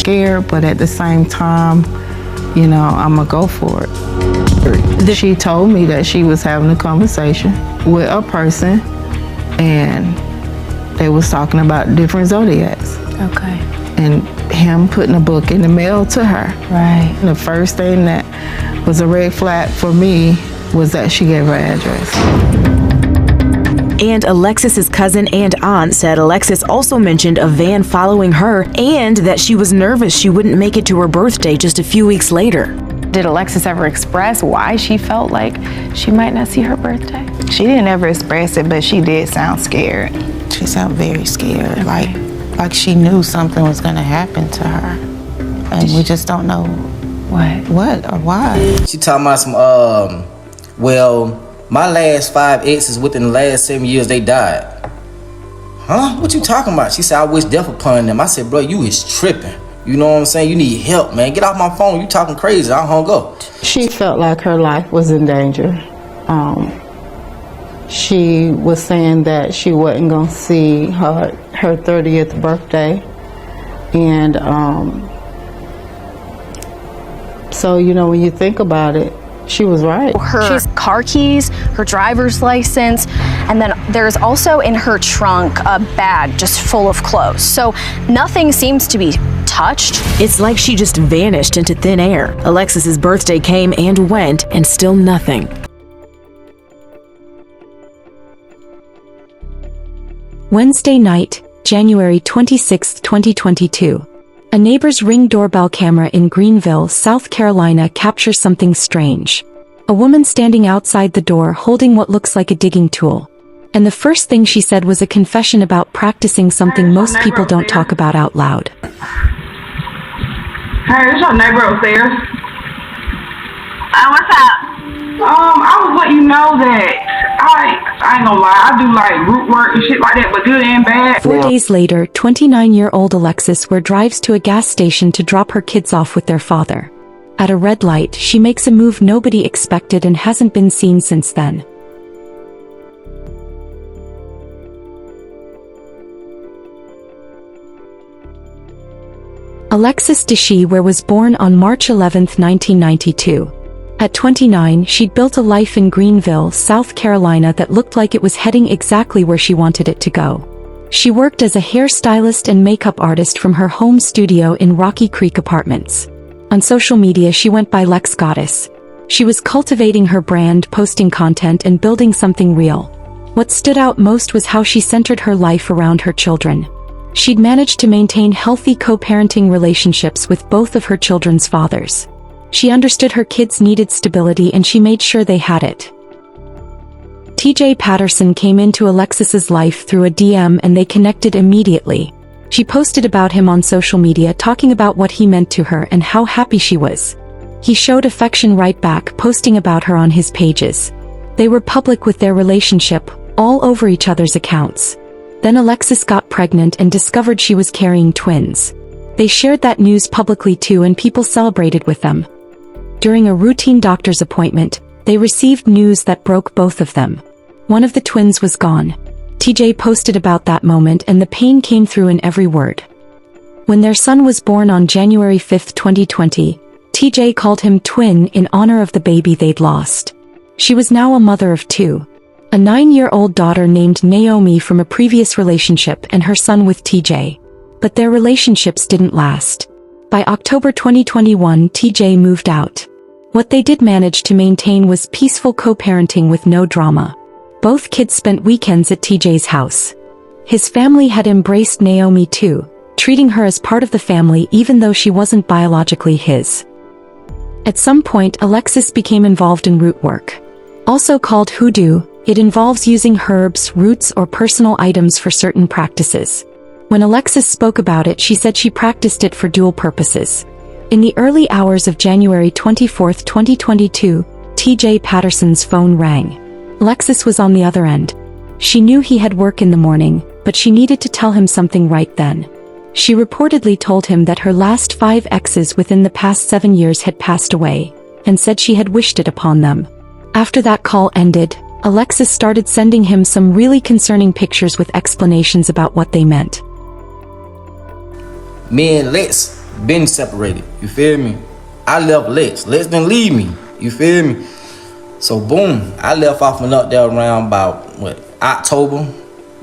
scared, but at the same time, you know, I'm gonna go for it. She told me that she was having a conversation with a person and they was talking about different zodiacs. Okay. And him putting a book in the mail to her. Right. The first thing that was a red flag for me was that she gave her address. And Alexis's cousin and aunt said Alexis also mentioned a van following her and that she was nervous she wouldn't make it to her birthday just a few weeks later. Did Alexis ever express why she felt like she might not see her birthday? She didn't ever express it, but she did sound scared. She sounded very scared, Okay. like she knew something was gonna happen to her. And we just don't know what or why. She talking about some, well, my last 5 exes within the last 7 years, they died. Huh? What you talking about? She said, I wish death upon them. I said, bro, you is tripping. You know what I'm saying? You need help, man. Get off my phone. You talking crazy. I hung up. She felt like her life was in danger. She was saying that she wasn't going to see her 30th birthday. And so, you know, when you think about it, she was right. Her car keys, her driver's license, and then there's also in her trunk a bag just full of clothes. So nothing seems to be touched. It's like she just vanished into thin air. Alexis's birthday came and went, and still nothing. Wednesday night, January 26, 2022. A neighbor's Ring doorbell camera in Greenville, South Carolina captures something strange. A woman standing outside the door holding what looks like a digging tool. And the first thing she said was a confession about practicing something most people don't talk about out loud. Hey, it's your neighbor upstairs. What's up? I was letting you know that I ain't gonna lie, I do like root work and shit like that, but good and bad. 4 days later, 29-year-old Alexis Ware drives to a gas station to drop her kids off with their father. At a red light, she makes a move nobody expected and hasn't been seen since then. Alexis Dyshee Ware was born on March 11, 1992. At 29, she'd built a life in Greenville, South Carolina that looked like it was heading exactly where she wanted it to go. She worked as a hairstylist and makeup artist from her home studio in Rocky Creek Apartments. On social media, she went by Lex Goddess. She was cultivating her brand, posting content, and building something real. What stood out most was how she centered her life around her children. She'd managed to maintain healthy co-parenting relationships with both of her children's fathers. She understood her kids needed stability and she made sure they had it. TJ Patterson came into Alexis's life through a DM and they connected immediately. She posted about him on social media, talking about what he meant to her and how happy she was. He showed affection right back, posting about her on his pages. They were public with their relationship, all over each other's accounts. Then Alexis got pregnant and discovered she was carrying twins. They shared that news publicly too and people celebrated with them. During a routine doctor's appointment, they received news that broke both of them. One of the twins was gone. TJ posted about that moment and the pain came through in every word. When their son was born on January 5, 2020, TJ called him Twin in honor of the baby they'd lost. She was now a mother of 2. A 9-year-old daughter named Naomi from a previous relationship and her son with TJ. But their relationships didn't last. By October 2021, TJ moved out. What they did manage to maintain was peaceful co-parenting with no drama. Both kids spent weekends at TJ's house. His family had embraced Naomi too, treating her as part of the family even though she wasn't biologically his. At some point, Alexis became involved in root work. Also called hoodoo, it involves using herbs, roots, or personal items for certain practices. When Alexis spoke about it, she said she practiced it for dual purposes. In the early hours of January 24, 2022, TJ Patterson's phone rang. Alexis was on the other end. She knew he had work in the morning, but she needed to tell him something right then. She reportedly told him that her last 5 exes within the past 7 years had passed away, and said she had wished it upon them. After that call ended, Alexis started sending him some really concerning pictures with explanations about what they meant. Me and Lex been separated. You feel me? I left Lex. Lex didn't leave me. You feel me? So boom, I left off and up there around about October.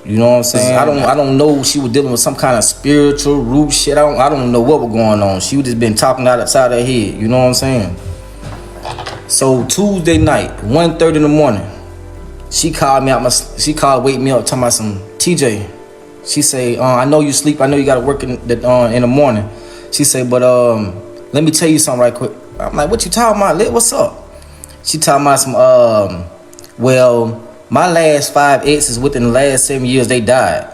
You know what I'm saying? I don't know. She was dealing with some kind of spiritual root shit. I don't know what was going on. She was just been talking outside her head. You know what I'm saying? So Tuesday night, 1:30 in the morning, she called me out. She called, wake me up, talking about some TJ. She say, I know you sleep. I know you got to work in the morning. She say, but let me tell you something right quick. I'm like, what you talking about, Lit? What's up? She talking about some well, my last 5 exes within the last 7 years, they died.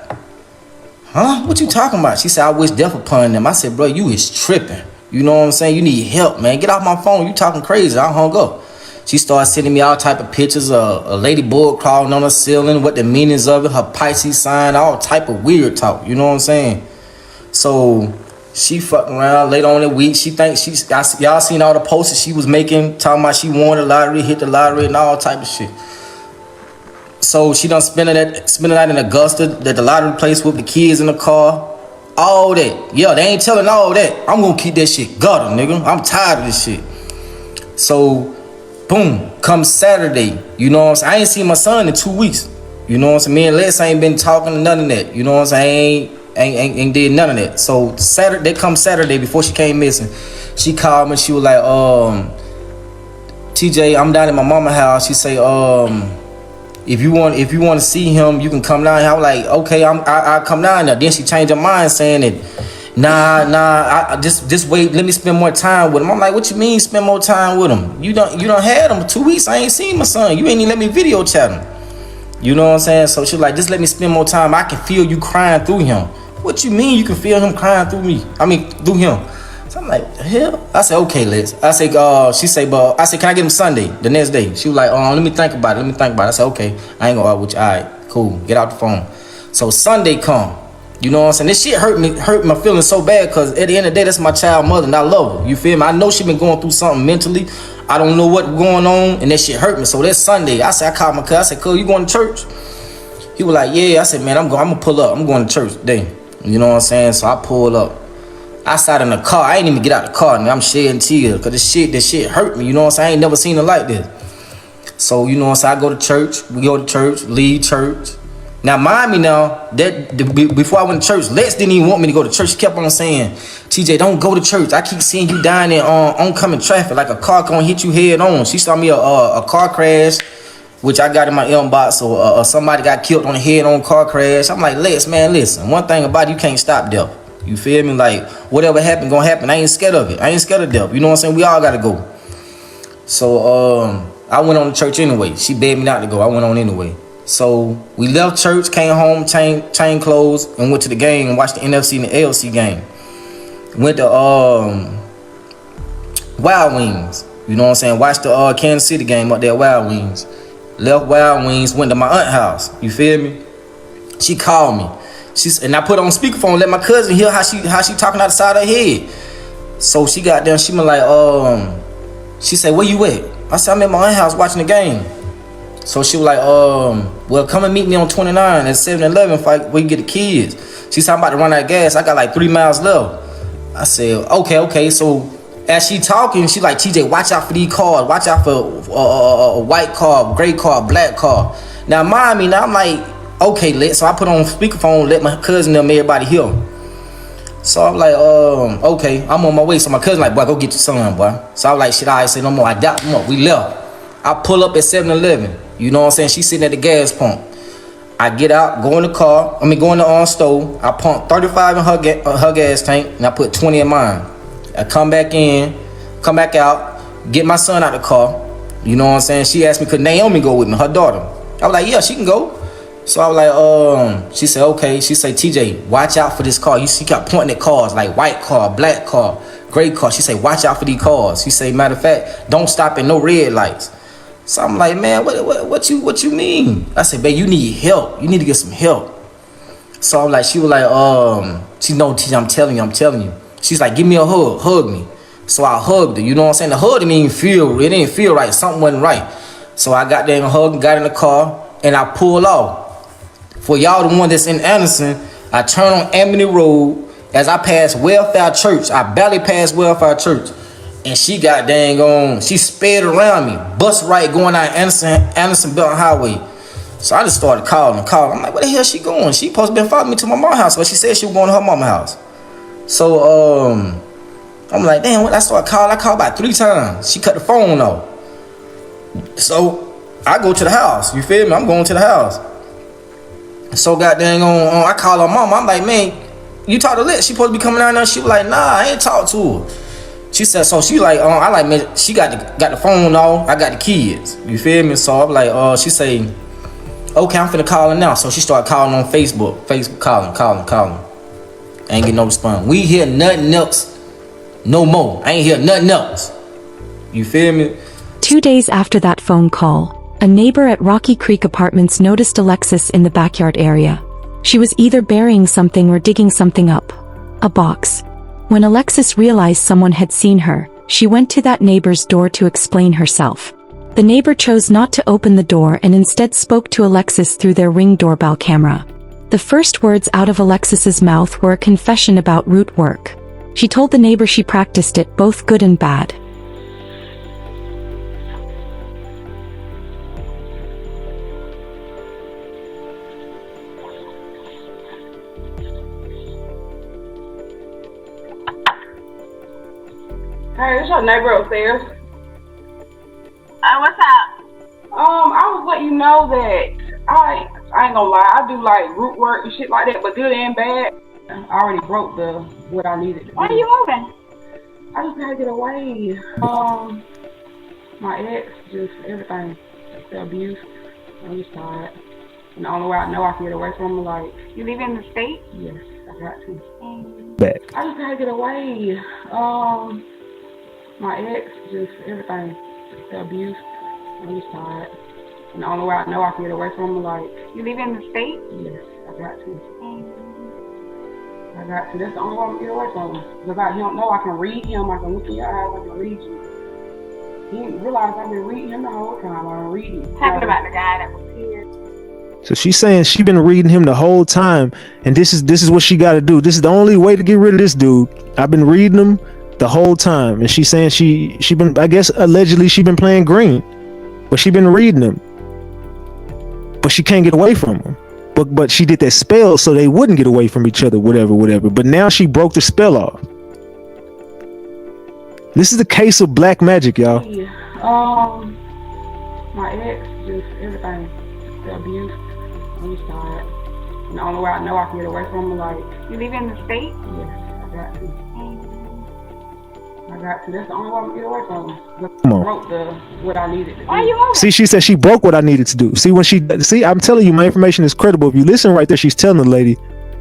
Huh? What you talking about? She said, I wish death upon them. I said, bro, you is tripping. You know what I'm saying? You need help, man. Get off my phone. You talking crazy. I hung up. She started sending me all type of pictures of a ladybug crawling on the ceiling, what the meanings of it, her Pisces sign, all type of weird talk. You know what I'm saying? So she fucking around later on in the week. She thinks y'all seen all the posters she was making, talking about she won the lottery, hit the lottery, and all type of shit. So she done spending that in Augusta, at the lottery place with the kids in the car. All that. Yeah, they ain't telling all that. I'm gonna keep that shit gutter, nigga. I'm tired of this shit. So, boom, come Saturday, you know what I'm saying? I ain't seen my son in 2 weeks. You know what I'm saying? Me and Les ain't been talking none of that. You know what I'm saying? Ain't did none of that. So Saturday before she came missing, she called me. She was like, TJ, I'm down at my mama's house. She say, if you want to see him, you can come down here. I was like, okay, I'll come down there. Then she changed her mind, saying that, nah, just wait. Let me spend more time with him. I'm like, what you mean spend more time with him? You done had him 2 weeks. I ain't seen my son. You ain't even let me video chat him. You know what I'm saying? So she was like, just let me spend more time. I can feel you crying through him. What you mean you can feel him crying through me? I mean, through him. So I'm like, the hell? I said, okay, Liz. I said, she say, but I said, can I get him Sunday, the next day? She was like, let me think about it. I said, okay, I ain't gonna argue with you. All right, cool. Get out the phone. So Sunday come. You know what I'm saying? This shit hurt my feelings so bad, because at the end of the day, that's my child mother and I love her. You feel me? I know she been going through something mentally. I don't know what's going on, and that shit hurt me. So that Sunday, I called my cousin. I said, cuz, you going to church? He was like, yeah. I said, man, I'm gonna pull up. I'm going to church today. You know what I'm saying? So I pulled up. I sat in the car. I ain't even get out the car, and I'm shedding tears because this shit hurt me. You know what I'm saying? I ain't never seen it like this. So, you know what I'm saying? I go to church. We go to church, leave church. Now, mind me now, before I went to church, Lex didn't even want me to go to church. She kept on saying, TJ, don't go to church. I keep seeing you down there on oncoming traffic, like a car gonna hit you head on. She saw me a car crash, which I got in my inbox, or somebody got killed on a head-on car crash. I'm like, Lex, man, listen. One thing about it, you can't stop death. You feel me? Like, whatever happen, gonna happen. I ain't scared of it. I ain't scared of death. You know what I'm saying? We all gotta go. So, I went on to church anyway. She begged me not to go. I went on anyway. So, we left church, came home, chain clothes, and went to the game and watched the NFC and the ALC game. Went to Wild Wings. You know what I'm saying? Watched the Kansas City game up there at Wild Wings. Left Wild Wings, went to my aunt's house. You feel me? She called me. And I put on speakerphone, let my cousin hear how she talking outside her head. So she got there, she was like, she said, where you at? I said, I'm at my aunt's house watching the game. So she was like, well, come and meet me on 29 at 7-Eleven where you get the kids. She said, I'm about to run out of gas. I got like 3 miles left. I said, okay. So as she talking, she like, TJ, watch out for these cars. Watch out for a white car, gray car, black car. Now, mind me, now I'm like, okay, so I put on speakerphone, let my cousin and everybody hear. So I'm like, okay, I'm on my way. So my cousin like, boy, go get your son, boy. So I was like, shit, I say no more. I doubt no more. We left. I pull up at 7-Eleven. You know what I'm saying? She's sitting at the gas pump. I get out, go in the car. Go in the stove. I pump 35 in her gas tank, and I put 20 in mine. I come back out, get my son out the car. You know what I'm saying? She asked me, could Naomi go with me, her daughter? I was like, yeah, she can go. So I was like, she said, okay. She said, TJ, watch out for this car. She kept pointing at cars, like white car, black car, gray car. She said, watch out for these cars. She said, matter of fact, don't stop at no red lights. So I'm like, man, what you mean? I said, babe, you need help. You need to get some help. So I'm like, she was like, she know, TJ, I'm telling you. She's like, give me a hug me. So I hugged her. You know what I'm saying? The hug didn't feel right. Something wasn't right. So I got there and hugged, got in the car, and I pulled off. For y'all, the one that's in Anderson, I turn on Amity Road, as I passed Welfare Church, I barely passed Welfare Church, and she got dang on. She sped around me, bus right going down Anderson Belton Highway. So I just started calling. I'm like, where the hell she going? She supposed to been following me to my mom's house, but she said she was going to her mama's house. So I'm like, damn, what? I started calling. I called about 3 times. She cut the phone off. So I go to the house. You feel me? I'm going to the house. So goddamn I call her mama. I'm like, man, you talk to Liz? She supposed to be coming down there. She was like, nah, I ain't talk to her. She said, so she like, I like, man, she got the phone off. I got the kids. You feel me? So I'm like, she say, okay, I'm finna call her now. So she started calling on Facebook. Calling. Ain't get no response. We hear nothing else no more. I ain't hear nothing else. You feel me? 2 days after that phone call, a neighbor at Rocky Creek Apartments noticed Alexis in the backyard area. She was either burying something or digging something up. A box. When Alexis realized someone had seen her, she went to that neighbor's door to explain herself. The neighbor chose not to open the door and instead spoke to Alexis through their Ring doorbell camera. The first words out of Alexis's mouth were a confession about root work. She told the neighbor she practiced it, both good and bad. Hey, it's your neighbor upstairs. What's up? I was letting you know that I ain't gonna lie, I do like root work and shit like that, but good and bad. I already broke what I needed to do. Why are you moving? I just gotta get away. My ex, just everything, the abuse. I'm just tired. And the only way I know I can get away from him, like, You leaving the state? yes, I got to. Back. I just gotta get away. My ex, just everything, the abuse. I'm just tired. And the only way I know I can get away from him, like, You leaving the state? yes, I got to. That's the only way I'm gonna get away from him. Without him, no, I can read him. I can look in your eyes. I can read you. He didn't realize I've been reading him the whole time. I've been reading. Talking about the guy that was here. So she's saying she been reading him the whole time, and this is what she got to do. This is the only way to get rid of this dude. I've been reading him the whole time, and she's saying she been, I guess allegedly she been playing green, but she been reading him, but she can't get away from him. But she did that spell so they wouldn't get away from each other, whatever. But now she broke the spell off. This is a case of black magic, y'all. My ex, just everything, the abuse. I'm just tired. And the only way I know I can get away from him, like, You leaving the state? yes, I got to. That's the only way I'm gonna get away from him. Come on. Broke what I needed to do. Why are you moving? See, she said she broke what I needed to do. See, I'm telling you, my information is credible. If you listen right there, she's telling the lady,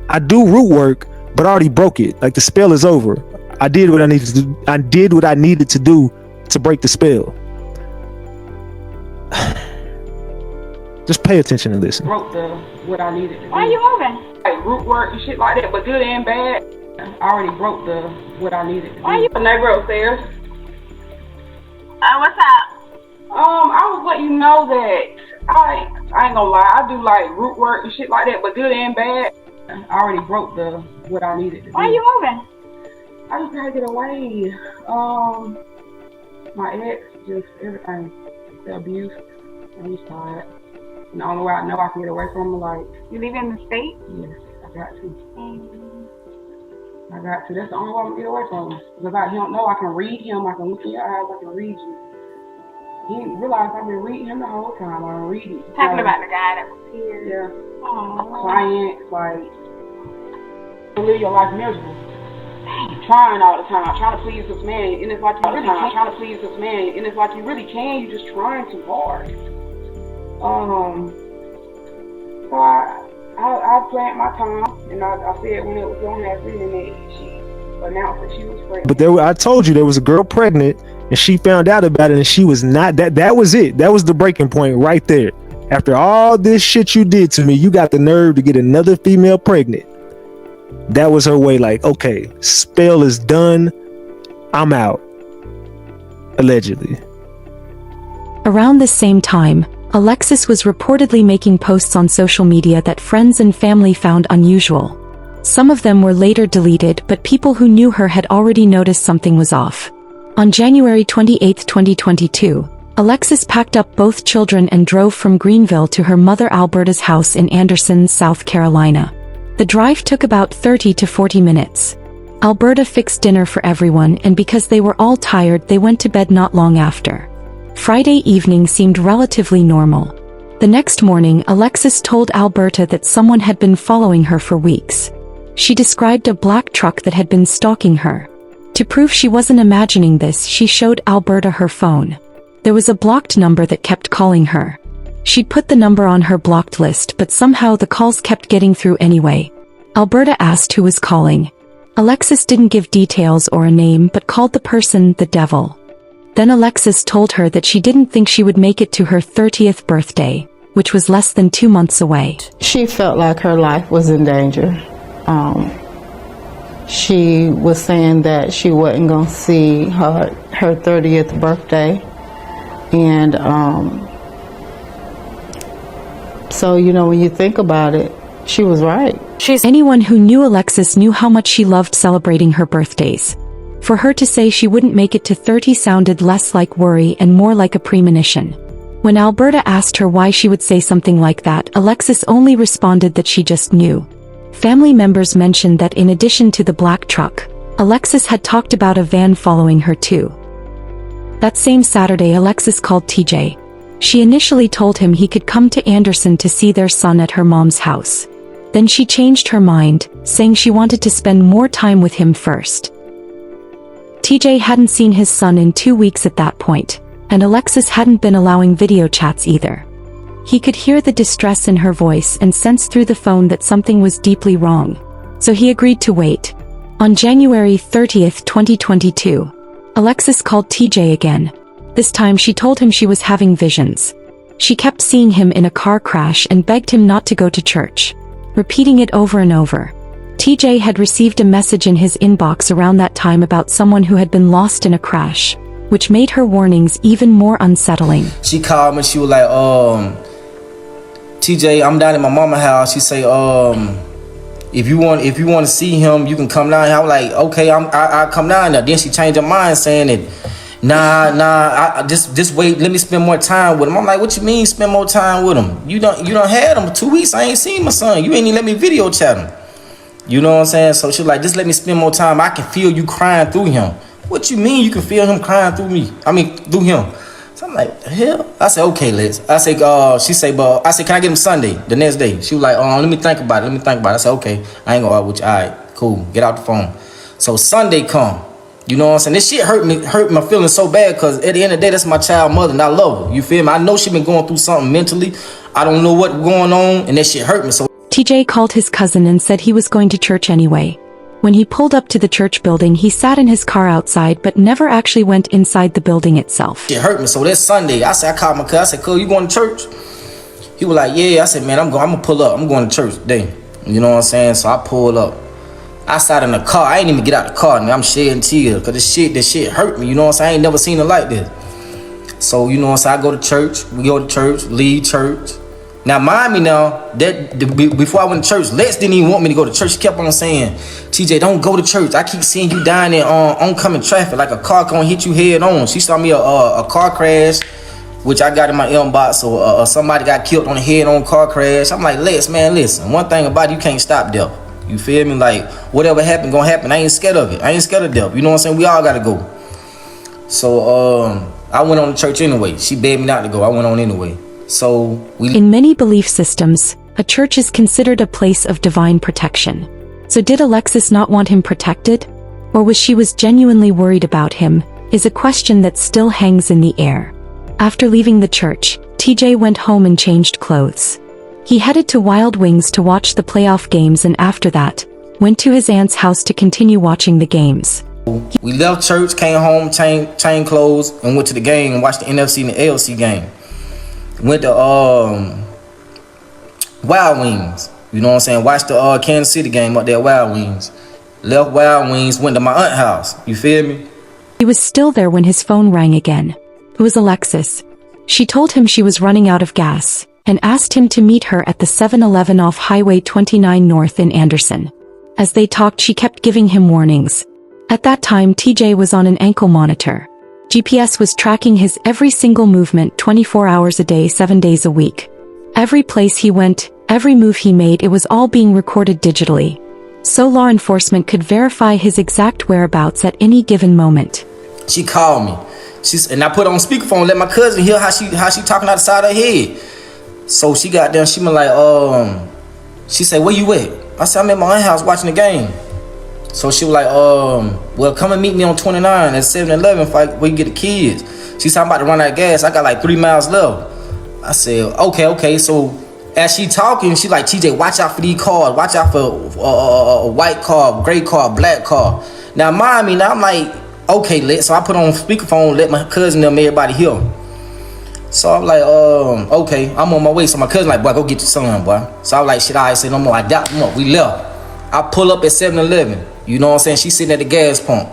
I do root work, but I already broke it. Like, the spell is over. I did what I needed to do. I did what I needed to do to break the spell. Just pay attention and listen. Broke what I needed to do. Why are you moving? Like root work and shit like that, but good and bad. I already broke what I needed to do. Why you? The neighbor upstairs. What's up? I was letting you know that I ain't gonna lie, I do like root work and shit like that, but good and bad. I already broke what I needed to do. Why are you moving? I just gotta get away. My ex, just everything, the abuse. I'm just tired. And the only way I know I can get away from him, like, You leaving the state? yes, I got to. That's the only way I'm gonna get away from him. Without him, no, I can read him. I can look in your eyes. I can read you. He didn't realize I've been reading him the whole time. I've been reading. Talking about the guy that was here. Yeah. Aww. Clients, like, to live your life miserable. Trying all the time, trying to please this man, and it's like you really can't. Trying to please this man, and it's like you really can. You're just trying too hard. So I planned my time, and I said when it was going to happen, and then she announced that she was pregnant. But I told you there was a girl pregnant, and she found out about it, and she was not. That was it. That was the breaking point right there. After all this shit you did to me, you got the nerve to get another female pregnant. That was her way, like, okay, spell is done. I'm out. Allegedly. Around the same time, Alexis was reportedly making posts on social media that friends and family found unusual. Some of them were later deleted, but people who knew her had already noticed something was off. On January 28, 2022, Alexis packed up both children and drove from Greenville to her mother Alberta's house in Anderson, South Carolina. The drive took about 30 to 40 minutes. Alberta fixed dinner for everyone, and because they were all tired, they went to bed not long after. Friday evening seemed relatively normal. The next morning, Alexis told Alberta that someone had been following her for weeks. She described a black truck that had been stalking her. To prove she wasn't imagining this, she showed Alberta her phone. There was a blocked number that kept calling her. She'd put the number on her blocked list, but somehow the calls kept getting through anyway. Alberta asked who was calling. Alexis didn't give details or a name, but called the person the devil. Then Alexis told her that she didn't think she would make it to her 30th birthday, which was less than 2 months away. She felt like her life was in danger. She was saying that she wasn't going to see her 30th birthday. And so, you know, when you think about it, she was right. Anyone who knew Alexis knew how much she loved celebrating her birthdays. For her to say she wouldn't make it to 30 sounded less like worry and more like a premonition. When Alberta asked her why she would say something like that, Alexis only responded that she just knew. Family members mentioned that in addition to the black truck, Alexis had talked about a van following her too. That same Saturday, Alexis called TJ. She initially told him he could come to Anderson to see their son at her mom's house. Then she changed her mind, saying she wanted to spend more time with him first. TJ hadn't seen his son in 2 weeks at that point, and Alexis hadn't been allowing video chats either. He could hear the distress in her voice and sensed through the phone that something was deeply wrong. So he agreed to wait. On January 30th, 2022, Alexis called TJ again. This time she told him she was having visions. She kept seeing him in a car crash and begged him not to go to church, repeating it over and over. TJ had received a message in his inbox around that time about someone who had been lost in a crash, which made her warnings even more unsettling. She called me, she was like, TJ, I'm down at my mama's house. She say, if you want to see him, you can come down here. I was like, okay, I'll come down there. Then she changed her mind, saying that, just wait, let me spend more time with him. I'm like, what you mean spend more time with him? You don't had him 2 weeks. I ain't seen my son. You ain't even let me video chat him. You know what I'm saying? So she was like, just let me spend more time. I can feel you crying through him. What you mean you can feel him crying through me? Through him. So I'm like, the hell? I said, okay, Liz. I said, she said, but I said, can I get him Sunday, the next day? She was like, let me think about it. I said, okay, I ain't gonna argue with you. All right, cool. Get out the phone. So Sunday come. You know what I'm saying? This shit hurt my feelings so bad, because at the end of the day, that's my child mother, and I love her. You feel me? I know she been going through something mentally. I don't know what's going on, and that shit hurt me. So TJ called his cousin and said he was going to church anyway. When he pulled up to the church building, he sat in his car outside, but never actually went inside the building itself. It hurt me. So that Sunday, I called my cousin. I said, cuz, you going to church? He was like, yeah. I said, man, I'm going to pull up. I'm going to church today. You know what I'm saying? So I pulled up. I sat in the car. I ain't even get out the car. I'm shedding tears because this shit hurt me. You know what I'm saying? I ain't never seen it like this. So, you know what I'm saying? I go to church. We go to church, leave church. Now, mind me now, before I went to church, Lex didn't even want me to go to church. She kept on saying, TJ, don't go to church. I keep seeing you down there on oncoming traffic, like a car gonna hit you head on. She saw me a car crash, which I got in my inbox, or somebody got killed on a head-on car crash. I'm like, Lex, man, listen, one thing about it, you can't stop death. You feel me? Like, whatever happened, gonna happen. I ain't scared of it. I ain't scared of death. You know what I'm saying? We all gotta go. So, I went on to church anyway. She begged me not to go. I went on anyway. So in many belief systems, a church is considered a place of divine protection. So did Alexis not want him protected? Or was she genuinely worried about him, is a question that still hangs in the air. After leaving the church, TJ went home and changed clothes. He headed to Wild Wings to watch the playoff games, and after that, went to his aunt's house to continue watching the games. We left church, came home, changed clothes, and went to the game and watched the NFC and the ALC game. Went to Wild Wings. You know what I'm saying? Watched the Kansas City game up there at Wild Wings. Left Wild Wings, went to my aunt's house. You feel me? He was still there when his phone rang again. It was Alexis. She told him she was running out of gas, and asked him to meet her at the 7-Eleven off Highway 29 North in Anderson. As they talked, she kept giving him warnings. At that time, TJ was on an ankle monitor. GPS was tracking his every single movement 24 hours a day, 7 days a week. Every place he went, every move he made, it was all being recorded digitally. So law enforcement could verify his exact whereabouts at any given moment. She called me. And I put on speakerphone, let my cousin hear how she talking out the side of her head. So she got there, she was like, she said, where you at? I said, I'm at my aunt's house watching the game. So she was like, well, come and meet me on 29 at 7-Eleven where you get the kids. She said, I'm about to run out of gas. I got like 3 miles left. I said, okay. So as she talking, she like, TJ, watch out for these cars. Watch out for a white car, gray car, black car. Now, mind me, now I'm like, okay, so I put on speakerphone, let my cousin them, everybody hear. So I'm like, okay, I'm on my way. So my cousin like, boy, go get your son, boy. So I was like, shit, I said no more. I doubt him up. We left. I pull up at 7-Eleven. You know what I'm saying? She's sitting at the gas pump.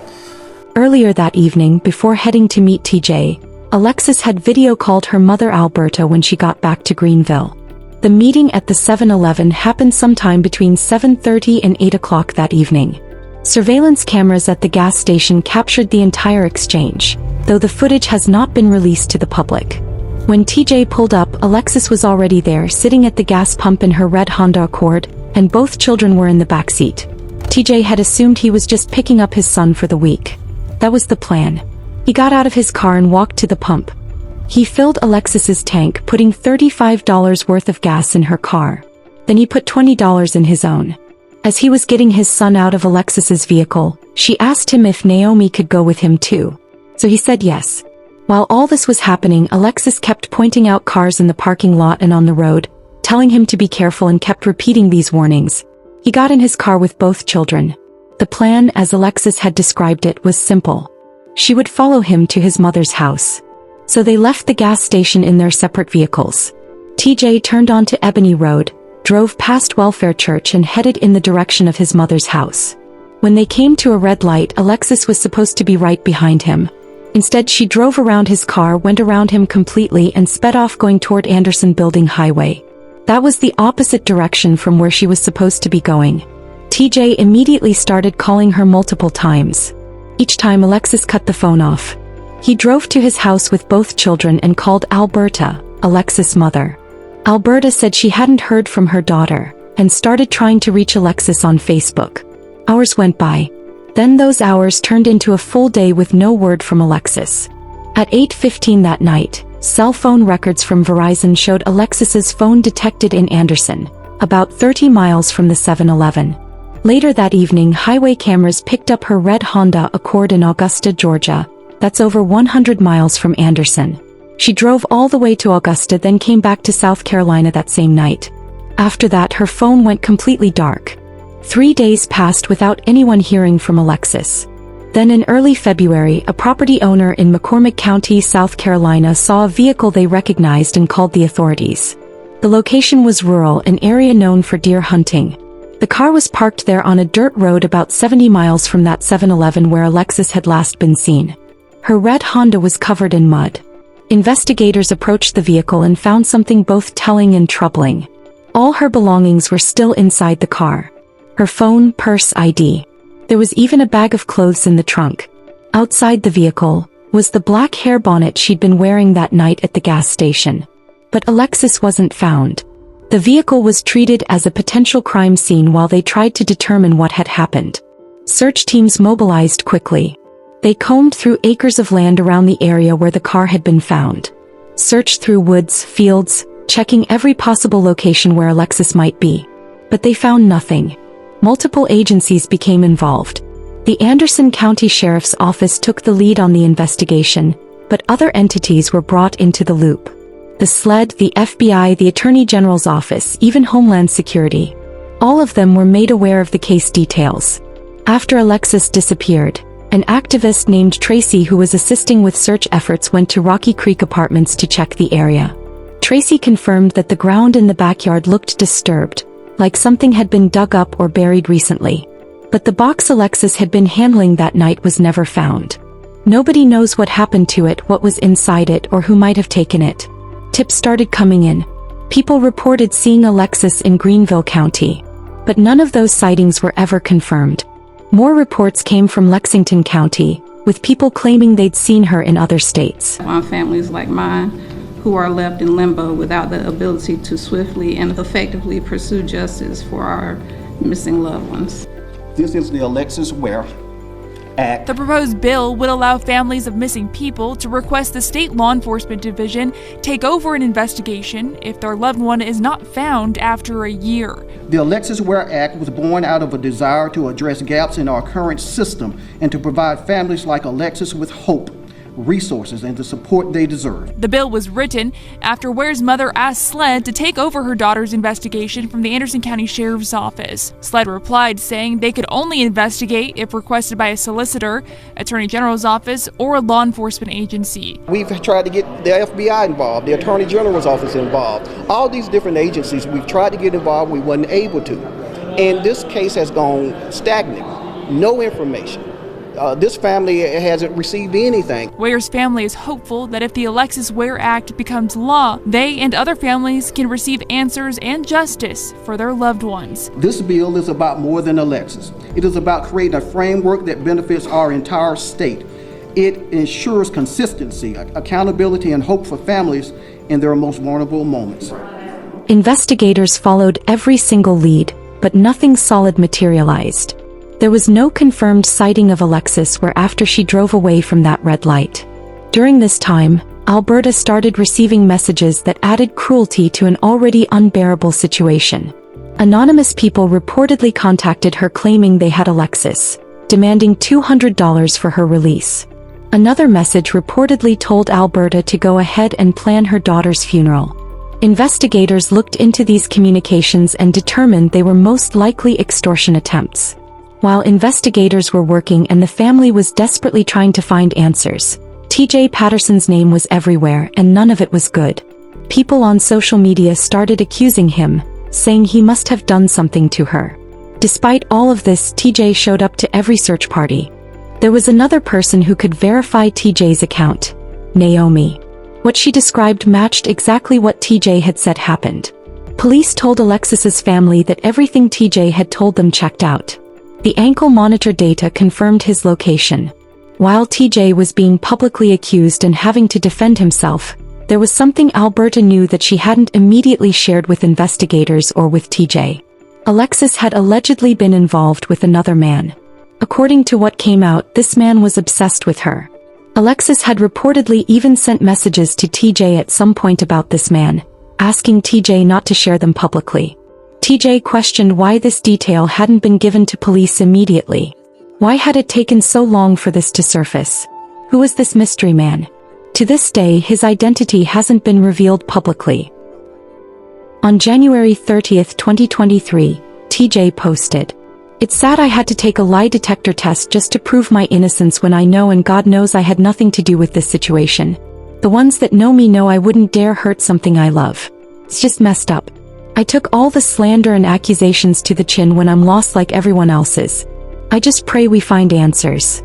Earlier that evening, before heading to meet TJ, Alexis had video called her mother Alberta when she got back to Greenville. The meeting at the 7-Eleven happened sometime between 7:30 and 8 o'clock that evening. Surveillance cameras at the gas station captured the entire exchange, though the footage has not been released to the public. When TJ pulled up, Alexis was already there, sitting at the gas pump in her red Honda Accord, and both children were in the back seat. TJ had assumed he was just picking up his son for the week. That was the plan. He got out of his car and walked to the pump. He filled Alexis's tank, putting $35 worth of gas in her car. Then he put $20 in his own. As he was getting his son out of Alexis's vehicle, she asked him if Naomi could go with him too. So he said yes. While all this was happening, Alexis kept pointing out cars in the parking lot and on the road, telling him to be careful, and kept repeating these warnings. He got in his car with both children. The plan, as Alexis had described it, was simple. She would follow him to his mother's house. So they left the gas station in their separate vehicles. TJ turned onto Ebony Road, drove past Welfare Church, and headed in the direction of his mother's house. When they came to a red light, Alexis was supposed to be right behind him. Instead, she drove around his car, went around him completely, and sped off going toward Anderson Building Highway. That was the opposite direction from where she was supposed to be going. TJ immediately started calling her multiple times. Each time, Alexis cut the phone off. He drove to his house with both children and called Alberta, Alexis' mother. Alberta said she hadn't heard from her daughter, and started trying to reach Alexis on Facebook. Hours went by. Then those hours turned into a full day with no word from Alexis. At 8:15 that night, cell phone records from Verizon showed Alexis's phone detected in Anderson, about 30 miles from the 7-Eleven. Later that evening, highway cameras picked up her red Honda Accord in Augusta, Georgia. That's over 100 miles from Anderson. She drove all the way to Augusta, then came back to South Carolina that same night. After that, her phone went completely dark. 3 days passed without anyone hearing from Alexis. Then in early February, a property owner in McCormick County, South Carolina, saw a vehicle they recognized and called the authorities. The location was rural, an area known for deer hunting. The car was parked there on a dirt road about 70 miles from that 7-Eleven where Alexis had last been seen. Her red Honda was covered in mud. Investigators approached the vehicle and found something both telling and troubling. All her belongings were still inside the car. Her phone, purse, ID. There was even a bag of clothes in the trunk. Outside the vehicle was the black hair bonnet she'd been wearing that night at the gas station. But Alexis wasn't found. The vehicle was treated as a potential crime scene while they tried to determine what had happened. Search teams mobilized quickly. They combed through acres of land around the area where the car had been found. Searched through woods, fields, checking every possible location where Alexis might be. But they found nothing. Multiple agencies became involved. The Anderson County Sheriff's Office took the lead on the investigation, but other entities were brought into the loop. The SLED, the FBI, the Attorney General's Office, even Homeland Security. All of them were made aware of the case details. After Alexis disappeared, an activist named Tracy who was assisting with search efforts went to Rocky Creek Apartments to check the area. Tracy confirmed that the ground in the backyard looked disturbed, like something had been dug up or buried recently. But the box Alexis had been handling that night was never found. Nobody knows what happened to it, what was inside it, or who might have taken it. Tips started coming in. People reported seeing Alexis in Greenville County. but none of those sightings were ever confirmed. More reports came from Lexington County, with people claiming they'd seen her in other states. On families like mine who are left in limbo without the ability to swiftly and effectively pursue justice for our missing loved ones. This is the Alexis Ware Act. The proposed bill would allow families of missing people to request the state law enforcement division take over an investigation if their loved one is not found after a year. The Alexis Ware Act was born out of a desire to address gaps in our current system and to provide families like Alexis with hope, resources, and the support they deserve. The bill was written after Ware's mother asked SLED to take over her daughter's investigation from the Anderson County Sheriff's Office. SLED replied saying they could only investigate if requested by a solicitor, Attorney General's office, or a law enforcement agency. We've tried to get the FBI involved, the Attorney General's office involved. All these different agencies we've tried to get involved, we wasn't able to. And this case has gone stagnant. No information. This family hasn't received anything. Ware's family is hopeful that if the Alexis Ware Act becomes law, they and other families can receive answers and justice for their loved ones. This bill is about more than Alexis. It is about creating a framework that benefits our entire state. It ensures consistency, accountability, and hope for families in their most vulnerable moments. Investigators followed every single lead, but nothing solid materialized. There was no confirmed sighting of Alexis Ware after she drove away from that red light. During this time, Alberta started receiving messages that added cruelty to an already unbearable situation. Anonymous people reportedly contacted her claiming they had Alexis, demanding $200 for her release. Another message reportedly told Alberta to go ahead and plan her daughter's funeral. Investigators looked into these communications and determined they were most likely extortion attempts. While investigators were working and the family was desperately trying to find answers, TJ Patterson's name was everywhere and none of it was good. People on social media started accusing him, saying he must have done something to her. Despite all of this, TJ showed up to every search party. There was another person who could verify TJ's account, Naomi. What she described matched exactly what TJ had said happened. Police told Alexis's family that everything TJ had told them checked out. The ankle monitor data confirmed his location. While TJ was being publicly accused and having to defend himself, there was something Alberta knew that she hadn't immediately shared with investigators or with TJ. Alexis had allegedly been involved with another man. According to what came out, this man was obsessed with her. Alexis had reportedly even sent messages to TJ at some point about this man, asking TJ not to share them publicly. TJ questioned why this detail hadn't been given to police immediately. Why had it taken so long for this to surface? Who was this mystery man? To this day, his identity hasn't been revealed publicly. On January 30th, 2023, TJ posted, "It's sad I had to take a lie detector test just to prove my innocence when I know and God knows I had nothing to do with this situation. The ones that know me know I wouldn't dare hurt something I love. It's just messed up. I took all the slander and accusations to the chin when I'm lost like everyone else is. I just pray we find answers."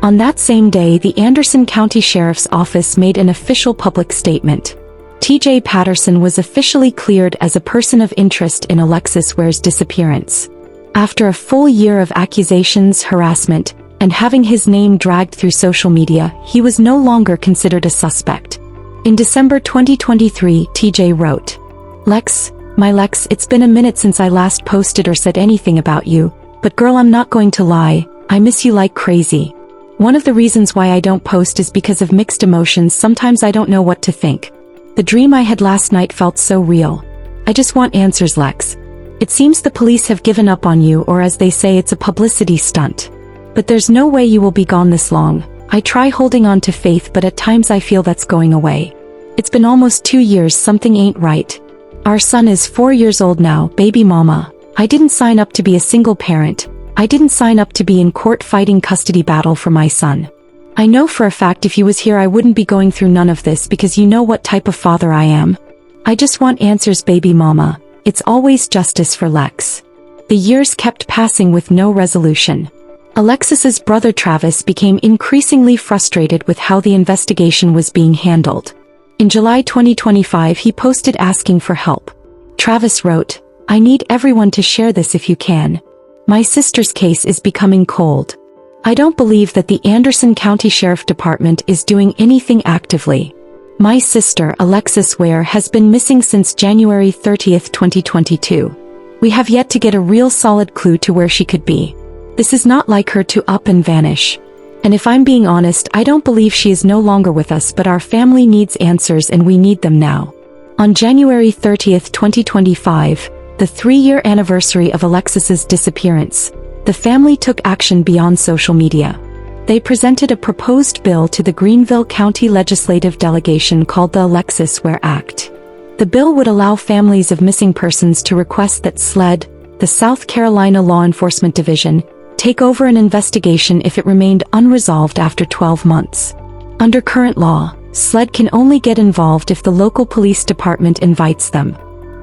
On that same day, the Anderson County Sheriff's Office made an official public statement. TJ Patterson was officially cleared as a person of interest in Alexis Ware's disappearance. After a full year of accusations, harassment, and having his name dragged through social media, he was no longer considered a suspect. In December 2023, TJ wrote, "Lex, my Lex, it's been a minute since I last posted or said anything about you, but girl, I'm not going to lie, I miss you like crazy. One of the reasons why I don't post is because of mixed emotions. Sometimes I don't know what to think. The dream I had last night felt so real. I just want answers, Lex. It seems the police have given up on you, or as they say, it's a publicity stunt. But there's no way you will be gone this long. I try holding on to faith, but at times I feel that's going away. It's been almost 2 years, something ain't right. Our son is 4 years old now, baby mama. I didn't sign up to be a single parent. I didn't sign up to be in court fighting custody battle for my son. I know for a fact if he was here I wouldn't be going through none of this because you know what type of father I am. I just want answers, baby mama. It's always justice for Lex." The years kept passing with no resolution. Alexis's brother Travis became increasingly frustrated with how the investigation was being handled. In July 2025, he posted asking for help. Travis wrote, I need everyone to share this if you can. My sister's case is becoming cold. I don't believe that the Anderson County Sheriff Department is doing anything actively. My sister, Alexis Ware, has been missing since January 30th, 2022. We have yet to get a real solid clue to where she could be. This is not like her to up and vanish. And if I'm being honest, I don't believe she is no longer with us, but our family needs answers and we need them now. On January 30th, 2025, the 3-year anniversary of Alexis's disappearance, the family took action beyond social media. They presented a proposed bill to the Greenville County Legislative Delegation called the Alexis Ware Act. The bill would allow families of missing persons to request that SLED, the South Carolina Law Enforcement Division, take over an investigation if it remained unresolved after 12 months. Under current law, SLED can only get involved if the local police department invites them.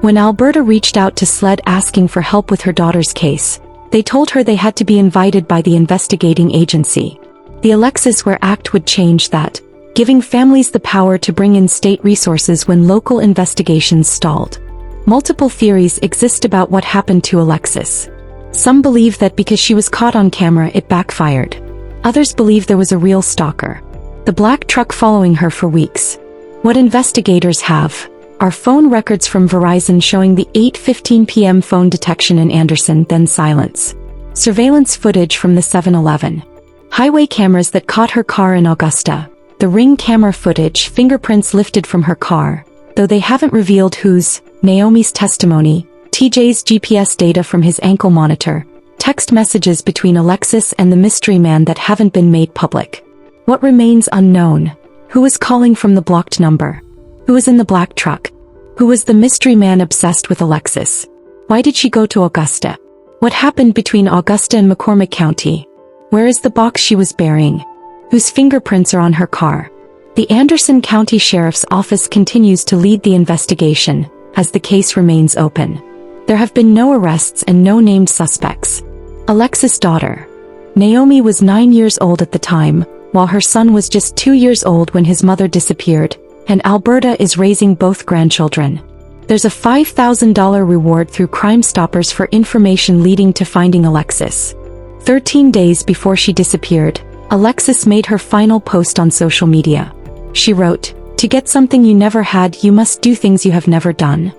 When Alberta reached out to SLED asking for help with her daughter's case, they told her they had to be invited by the investigating agency. The Alexis Ware Act would change that, giving families the power to bring in state resources when local investigations stalled. Multiple theories exist about what happened to Alexis. Some believe that because she was caught on camera it backfired. Others believe there was a real stalker. The black truck following her for weeks. What investigators have are phone records from Verizon showing the 8:15 p.m. phone detection in Anderson, then silence. Surveillance footage from the 7-Eleven. Highway cameras that caught her car in Augusta. The Ring camera footage, fingerprints lifted from her car, though they haven't revealed whose. Naomi's testimony, TJ's GPS data from his ankle monitor, text messages between Alexis and the mystery man that haven't been made public. What remains unknown? Who was calling from the blocked number? Who was in the black truck? Who was the mystery man obsessed with Alexis? Why did she go to Augusta? What happened between Augusta and McCormick County? Where is the box she was bearing? Whose fingerprints are on her car? The Anderson County Sheriff's Office continues to lead the investigation, as the case remains open. There have been no arrests and no named suspects. Alexis' daughter, Naomi, was 9 years old at the time, while her son was just 2 years old when his mother disappeared, and Alberta is raising both grandchildren. There's a $5,000 reward through Crime Stoppers for information leading to finding Alexis. 13 days before she disappeared, Alexis made her final post on social media. She wrote, "To get something you never had, you must do things you have never done."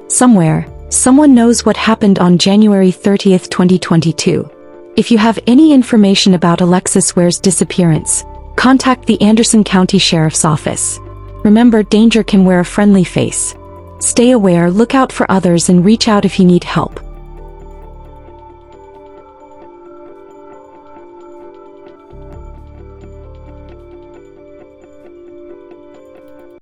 Somewhere, someone knows what happened on January 30th, 2022. If you have any information about Alexis Ware's disappearance, contact the Anderson County Sheriff's Office. Remember, danger can wear a friendly face. Stay aware, look out for others, and reach out if you need help.